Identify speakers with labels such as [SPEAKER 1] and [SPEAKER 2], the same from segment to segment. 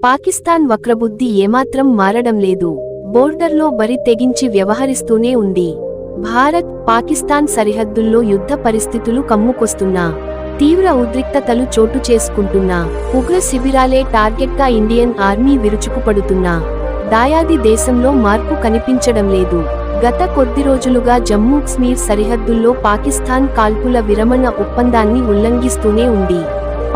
[SPEAKER 1] పాకిస్తాన్ వక్రబుద్ధి ఏమాత్రం మారడం లేదు. బోర్డర్లో బరి తెగించి వ్యవహరిస్తూనే ఉంది. భారత్, పాకిస్తాన్ సరిహద్దుల్లో యుద్ధ పరిస్థితులు కమ్ముకొస్తున్నా, తీవ్ర ఉద్రిక్తతలు చోటు చేసుకుంటున్నా, ఉగ్ర శిబిరాలే టార్గెట్గా ఇండియన్ ఆర్మీ విరుచుకుపడుతున్నా, దాయాది దేశంలో మార్పు కనిపించడం లేదు. గత కొద్ది రోజులుగా జమ్మూ కశ్మీర్ సరిహద్దుల్లో పాకిస్తాన్ కాల్పుల విరమణ ఒప్పందాన్ని ఉల్లంఘిస్తూనే ఉంది.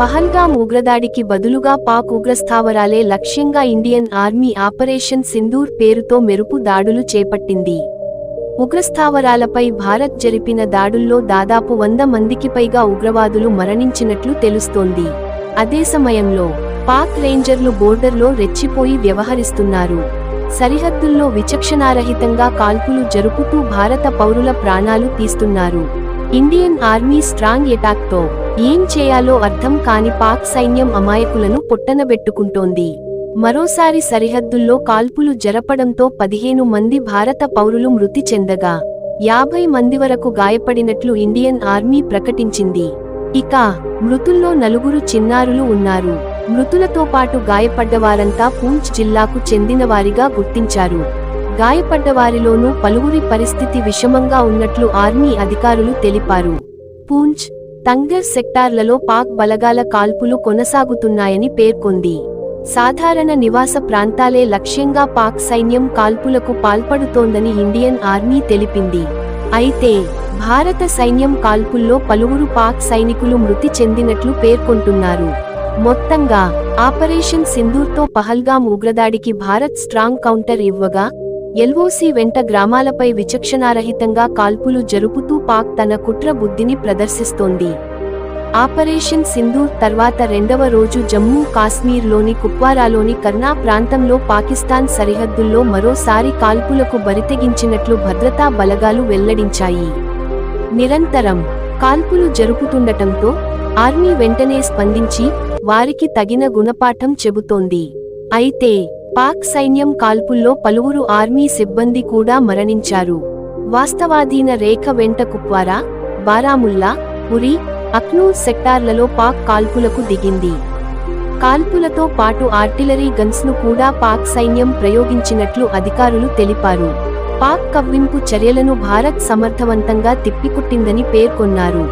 [SPEAKER 1] పహల్గామ్ ఉగ్రదాడికి బదులుగా పాక్ ఉగ్రస్థావరాలే లక్ష్యంగా ఇండియన్ ఆర్మీ ఆపరేషన్ సింధూర్ పేరుతో మెరుపు దాడులు చేపట్టింది. ఉగ్రస్థావరాలపై భారత్ జరిపిన దాడుల్లో దాదాపు 100 మందికి పైగా ఉగ్రవాదులు మరణించినట్లు తెలుస్తోంది. అదే సమయంలో పాక్ రేంజర్లు బోర్డర్లో రెచ్చిపోయి వ్యవహరిస్తున్నారు. సరిహద్దుల్లో విచక్షణారహితంగా కాల్పులు జరుపుతూ భారత పౌరుల ప్రాణాలు తీస్తున్నారు. ఇండియన్ ఆర్మీ స్ట్రాంగ్ ఎటాక్తో ఏం చేయాలో అర్థం కాని పాక్ సైన్యం అమాయకులను పొట్టనబెట్టుకుంటోంది. మరోసారి సరిహద్దుల్లో కాల్పులు జరపడంతో 15 మంది భారత పౌరులు మృతి చెందగా 50 మంది వరకు గాయపడినట్లు ఇండియన్ ఆర్మీ ప్రకటించింది. ఇక మృతుల్లో 4 చిన్నారులు ఉన్నారు. మృతులతో పాటు గాయపడ్డవారంతా పూంచ్ జిల్లాకు చెందినవారిగా గుర్తించారు. గాయపడ్డవారిలోనూ పలువురి పరిస్థితి విషమంగా ఉన్నట్లు ఆర్మీ అధికారులు తెలిపారు. పూంచ్, తంగర్ సెక్టార్లలో పాక్ బలగాల కాల్పులు కొనసాగుతున్నాయని పేర్కొంది. సాధారణ నివాస ప్రాంతాలే లక్ష్యంగా పాక్ సైన్యం కాల్పులకు పాల్పడుతోందని ఇండియన్ ఆర్మీ తెలిపింది. అయితే భారత సైన్యం కాల్పుల్లో పలువురు పాక్ సైనికులు మృతి చెందినట్లు పేర్కొంటున్నారు. మొత్తంగా ఆపరేషన్ సింధూర్తో పహల్గామ్ ఉగ్రదాడికి భారత్ స్ట్రాంగ్ కౌంటర్ ఇవ్వగా, ఎల్ఓసి వెంట గ్రామాలపై విచక్షణారహితంగా కాల్పులు జరుపుతూ పాక్ తన కుట్ర బుద్ధిని ప్రదర్శిస్తోంది. ఆపరేషన్ సింధూర్ తర్వాత 2వ రోజు జమ్మూ కాశ్మీర్లోని కుప్వారాలోని కర్నా ప్రాంతంలో పాకిస్తాన్ సరిహద్దుల్లో మరోసారి కాల్పులకు బరితెగించినట్లు భద్రతా బలగాలు వెల్లడించాయి. నిరంతరం కాల్పులు జరుపుతుండటంతో ఆర్మీ వెంటనే స్పందించి వారికి తగిన గుణపాఠం చెబుతోంది. అయితే పాక్ సైన్యం కాల్పుల్లో పలువురు ఆర్మీ సిబ్బంది కూడా మరణించారు. వాస్తవాధీన రేఖ వెంట కుప్వారా, బారాముల్లా, ఉరి, అఖ్నూర్ సెక్టార్లలో పాక్ కాల్పులకు దిగింది. కాల్పులతో పాటు ఆర్టిలరీ గన్స్ను కూడా పాక్ సైన్యం ప్రయోగించినట్లు అధికారులు తెలిపారు. పాక్ కవ్వింపు చర్యలను భారత్ సమర్థవంతంగా తిప్పికొట్టిందని పేర్కొన్నారు.